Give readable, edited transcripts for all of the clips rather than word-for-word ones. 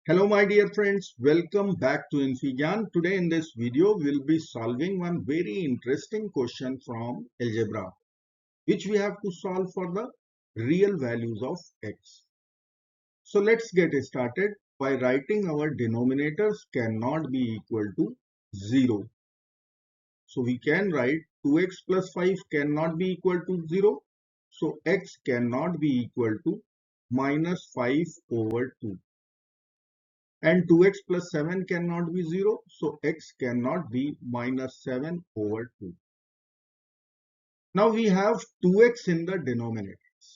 Hello my dear friends, welcome back to InfyGyan. Today in this video we'll be solving one very interesting question from algebra which we have to solve for the real values of x. So let's get started by writing our denominators cannot be equal to 0. So we can write 2x plus 5 cannot be equal to 0. So x cannot be equal to minus 5 over 2. And 2x plus 7 cannot be 0, so x cannot be minus 7 over 2. Now we have 2x in the denominators.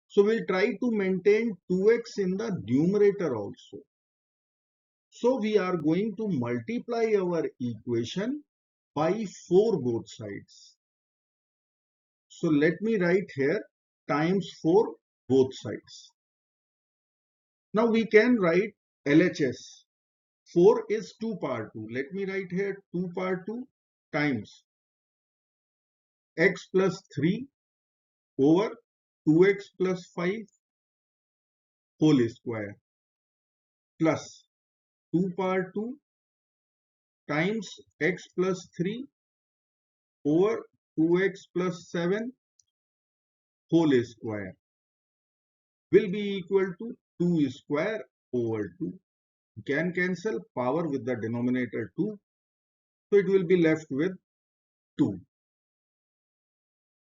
So we'll try to maintain 2x in the numerator also. So we are going to multiply our equation by 4 both sides. So let me write here times 4 both sides. Now we can write LHS. 4 is 2 power 2. Let me write here 2 power 2 times x plus 3 over 2x plus 5 whole square plus 2 power 2 times x plus 3 over 2x plus 7 whole square will be equal to 2 square over 2. You can cancel power with the denominator 2. So it will be left with 2.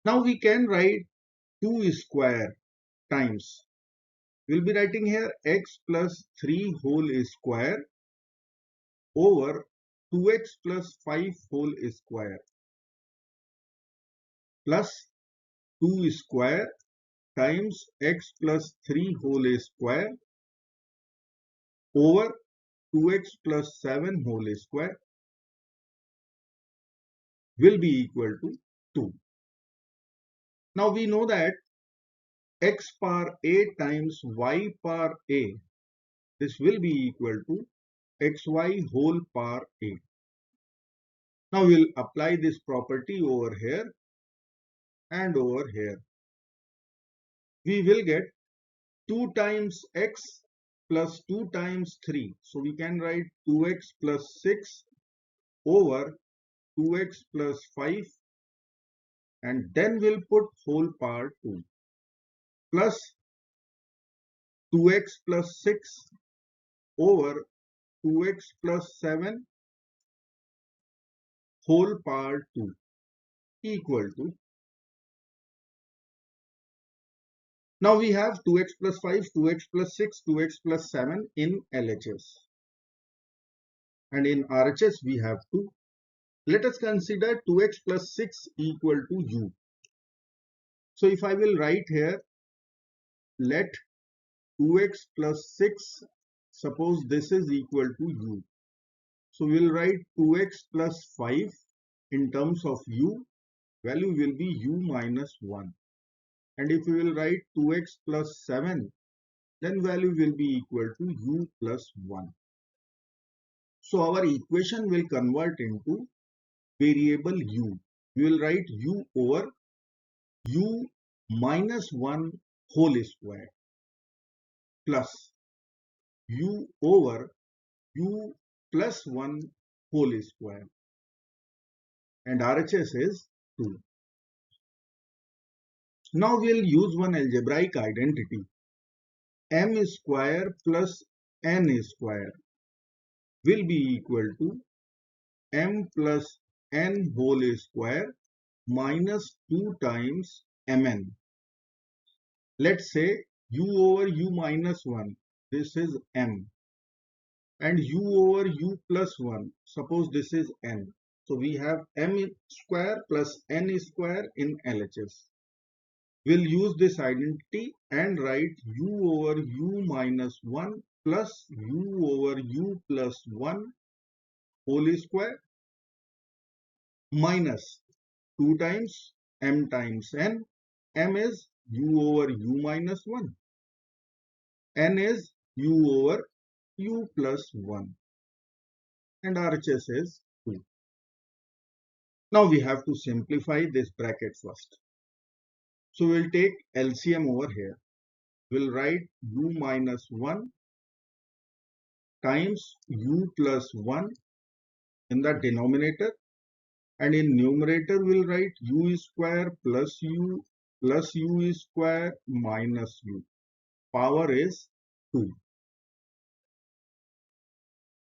Now we can write 2 square times. We'll be writing here x plus 3 whole square over 2x plus 5 whole square plus 2 square times x plus 3 whole square over 2x plus 7 whole square will be equal to 2. Now we know that x power a times y power a, this will be equal to xy whole power a. Now we'll apply this property over here and over here. We will get 2 times x plus 2 times 3. So we can write 2x plus 6 over 2x plus 5 and then we'll put whole power 2 plus 2x plus 6 over 2x plus 7 whole power 2 equal to. Now we have 2x plus 5, 2x plus 6, 2x plus 7 in LHS. And in RHS we have 2. Let us consider 2x plus 6 equal to u. So if I will write here, let 2x plus 6, suppose this is equal to u. So we will write 2x plus 5 in terms of u, value will be u minus 1. And if we will write 2x plus 7, then value will be equal to u plus 1. So our equation will convert into variable u. We will write u over u minus 1 whole square plus u over u plus 1 whole square and RHS is 2. Now we'll use one algebraic identity. M square plus n square will be equal to m plus n whole square minus 2 times mn. Let's say u over u minus 1, this is m, and u over u plus 1, suppose this is n. So we have m square plus n square in LHS. We'll use this identity and write u over u minus 1 plus u over u plus 1 whole square minus 2 times m times n. M is u over u minus 1. N is u over u plus 1. And RHS is 2. Now we have to simplify this bracket first. So we'll take LCM over here. will write u minus 1 times u plus 1 in the denominator, and in numerator we'll write u square plus u square minus u. Power is 2.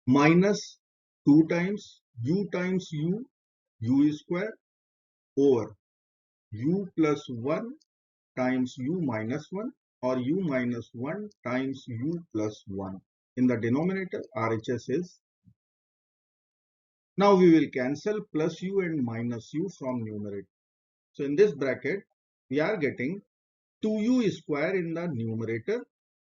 Minus 2 times u square over u plus 1 times u minus 1 or u minus 1 times u plus 1. In the denominator, RHS is. Now we will cancel plus u and minus u from numerator. So in this bracket, we are getting 2u square in the numerator,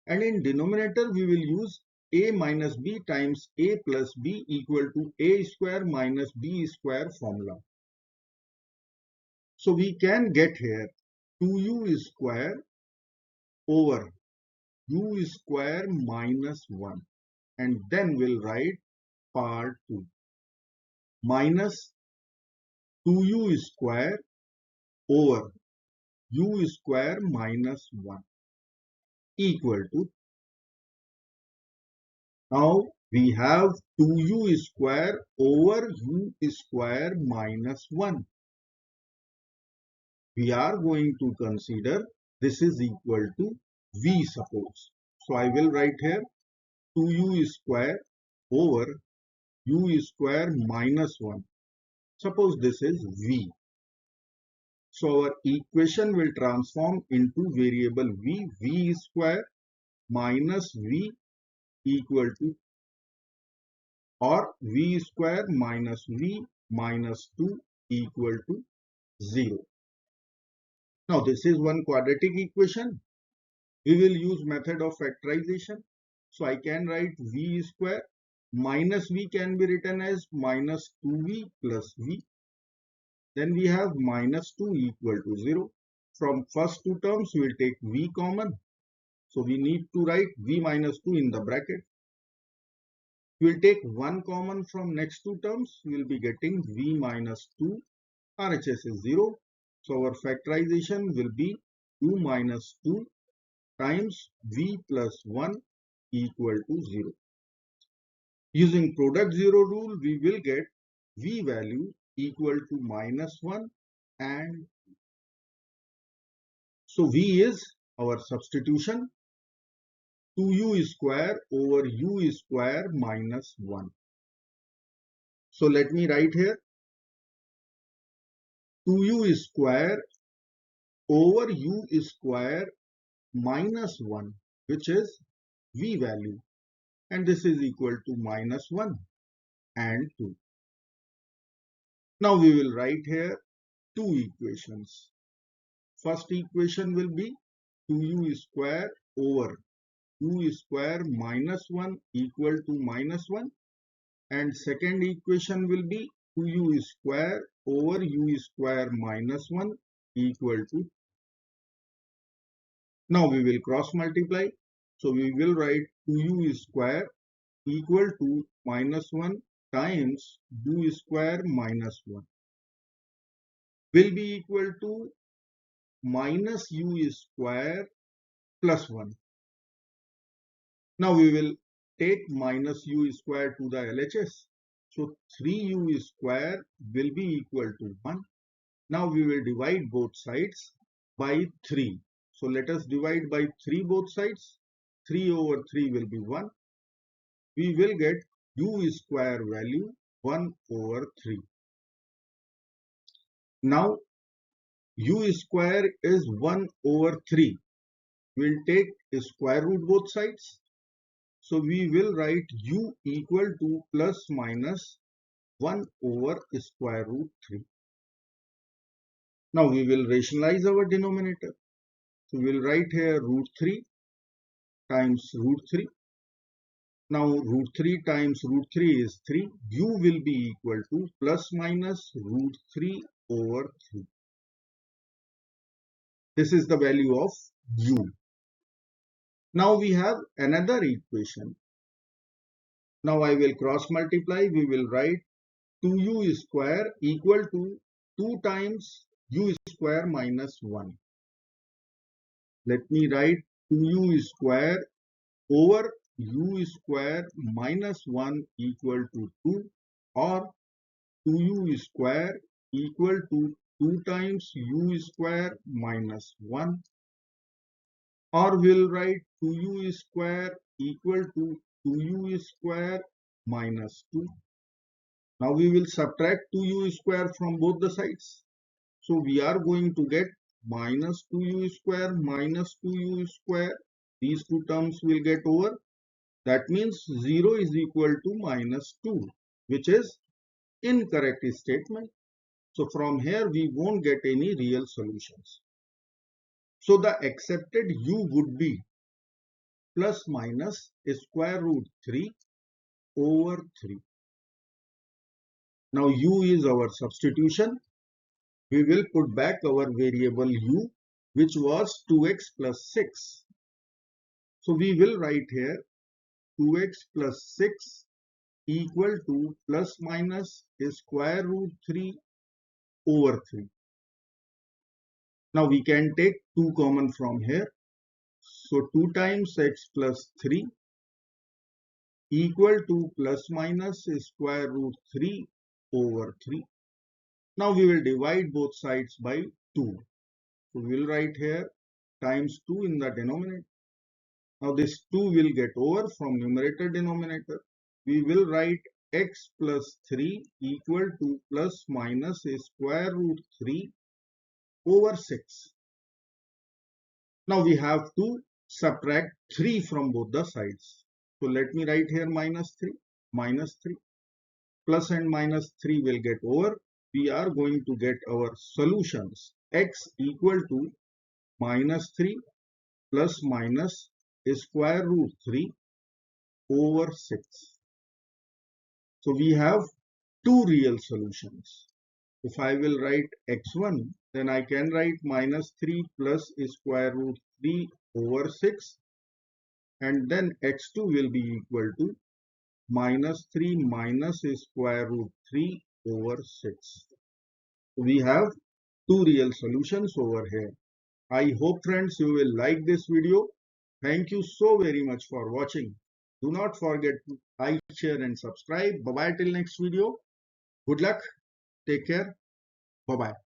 and in denominator we will use a minus b times a plus b equal to a square minus b square formula. So we can get here 2u square over u square minus 1, and then we'll write part 2 minus 2u square over u square minus 1 equal to, now we have 2u square over u square minus 1. We are going to consider this is equal to v, suppose. So I will write here 2u square over u square minus 1. Suppose this is v. So our equation will transform into variable v square minus v equal to, or v square minus v minus 2 equal to 0. Now this is one quadratic equation. We will use method of factorization. So I can write v square minus v can be written as minus 2v plus v. Then we have minus 2 equal to 0. From first two terms we will take v common. So we need to write v minus 2 in the bracket. We will take 1 common from next two terms. We will be getting v minus 2. RHS is 0. So our factorization will be 2 minus 2 times v plus 1 equal to 0. Using product 0 rule, we will get v value equal to minus 1 and so v is our substitution, 2u square over u square minus 1. So let me write here 2u square over u square minus 1, which is v value, and this is equal to minus 1 and 2. Now we will write here two equations. First equation will be 2u square over u square minus 1 equal to minus 1, and second equation will be 2u square over u square minus 1 equal to. Now we will cross multiply. So we will write 2u square equal to minus 1 times u square minus 1 will be equal to minus u square plus 1. Now we will take minus u square to the LHS. So 3u square will be equal to 1. Now we will divide both sides by 3. So let us divide by 3 both sides. 3 over 3 will be 1. We will get u square value 1 over 3. Now u square is 1 over 3. We will take a square root both sides. So we will write u equal to plus minus 1 over square root 3. Now we will rationalize our denominator. So we will write here root 3 times root 3. Now root 3 times root 3 is 3. U will be equal to plus minus root 3 over 3. This is the value of u. Now we have another equation. Now I will cross multiply. We will write 2u square equal to 2 times u square minus 1. Let me write 2u square over u square minus 1 equal to 2, or 2u square equal to 2 times u square minus 1, or we'll write 2u square equal to 2u square minus 2. Now we will subtract 2u square from both the sides. So we are going to get minus 2u square minus 2u square. These two terms will get over. That means 0 is equal to minus 2, which is incorrect statement. So from here we won't get any real solutions. So the accepted u would be plus minus square root 3 over 3. Now u is our substitution. We will put back our variable u, which was 2x plus 6. So we will write here 2x plus 6 equal to plus minus square root 3 over 3. Now we can take 2 common from here. So 2 times x plus 3 equal to plus minus square root 3 over 3. Now we will divide both sides by 2. So we will write here times 2 in the denominator. Now this 2 will get over from numerator denominator. We will write x plus 3 equal to plus minus square root 3 over 6. Now we have to subtract 3 from both the sides. So let me write here minus 3, minus 3. Plus and minus 3 will get over. We are going to get our solutions. X equal to minus 3 plus minus square root 3 over 6. So we have two real solutions. If I will write x1, then I can write minus 3 plus square root 3 over 6, and then x2 will be equal to minus 3 minus square root 3 over 6. We have two real solutions over here. I hope friends you will like this video. Thank you so very much for watching. Do not forget to like, share and subscribe. Bye bye till next video. Good luck. Take care. Bye bye.